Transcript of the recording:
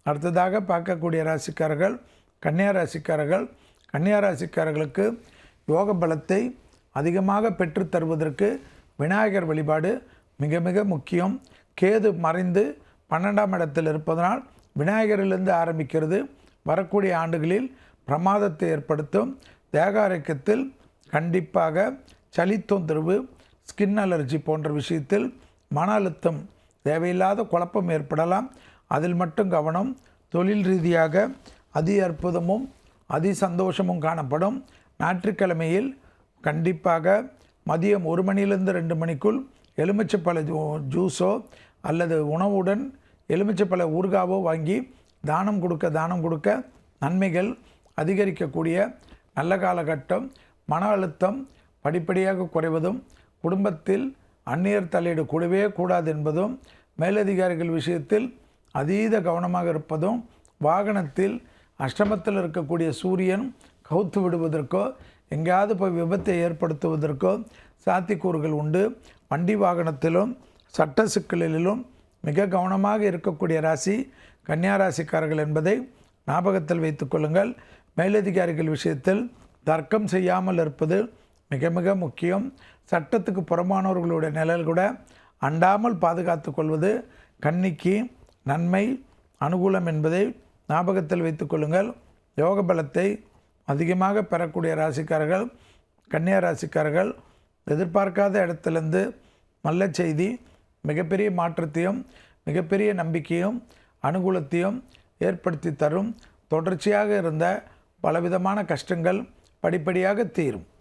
அடுத்ததாக பார்க்கக்கூடிய ராசிக்காரர்கள் கன்னியா ராசிக்காரர்கள். கன்னியா ராசிக்காரர்களுக்கு யோக பலத்தை அதிகமாக பெற்று தருவதற்கு விநாயகர் வழிபாடு மிக மிக முக்கியம். கேது மறைந்து 12ஆம் இடத்தில் இருப்பதனால் விநாயகரிலிருந்து ஆரம்பிக்கிறது வரக்கூடிய ஆண்டுகளில் பிரமாதத்தை ஏற்படுத்தும். தேக ஆரோக்கியத்தில் கண்டிப்பாக சளி தொந்தரவு, ஸ்கின் அலர்ஜி போன்ற விஷயத்தில் மன அழுத்தம், தேவையில்லாத குழப்பம் ஏற்படலாம். அதில் மட்டும் கவனம். தொழில் ரீதியாக அதி அற்புதமும் அதி சந்தோஷமும் காணப்படும். ஞாயிற்றுக்கிழமையில் கண்டிப்பாக மதியம் 1 மணியிலிருந்து 2 மணிக்குள் எலுமிச்சைப்பழ ஜூஸோ அல்லது உணவுடன் எலுமிச்சைப்பழ ஊறுகாவோ வாங்கி தானம் கொடுக்க நன்மைகள் அதிகரிக்கக்கூடிய நல்ல காலகட்டம். மன அழுத்தம் படிப்படியாக குறைவதும், குடும்பத்தில் அந்நியர் தலையீடு கூடவே கூடாது என்பதும், மேலதிகாரிகள் விஷயத்தில் அதீத கவனமாக இருப்பதும், வாகனத்தில் அஷ்டமத்தில் இருக்கக்கூடிய சூரியன் கவுத்து விடுவதற்கோ எங்கேயாவது போய் விபத்தை ஏற்படுத்துவதற்கோ சாத்தியக்கூறுகள் உண்டு. வண்டி வாகனத்திலும் சட்ட சிக்கலிலும் மிக கவனமாக இருக்கக்கூடிய ராசி கன்னியா ராசிக்காரர்கள் என்பதை ஞாபகத்தில் வைத்து கொள்ளுங்கள். மேலதிகாரிகள் விஷயத்தில் தர்க்கம் செய்யாமல் இருப்பது மிக மிக முக்கியம். சட்டத்துக்கு புறமானவர்களுடைய நிழல் கூட அண்டாமல் பாதுகாத்து கொள்வது கன்னிக்கு நன்மை அனுகூலம் என்பதை ஞாபகத்தில் வைத்து கொள்ளுங்கள். யோக பலத்தை அதிகமாக பெறக்கூடிய ராசிக்காரர்கள் கன்னியா ராசிக்காரர்கள். எதிர்பார்க்காத இடத்துலேருந்து நல்ல செய்தி மிகப்பெரிய மாற்றத்தையும் மிகப்பெரிய நம்பிக்கையும் அனுகூலத்தையும் ஏற்படுத்தி தரும். தொடர்ச்சியாக இருந்த பலவிதமான கஷ்டங்கள் படிப்படியாக தீரும்.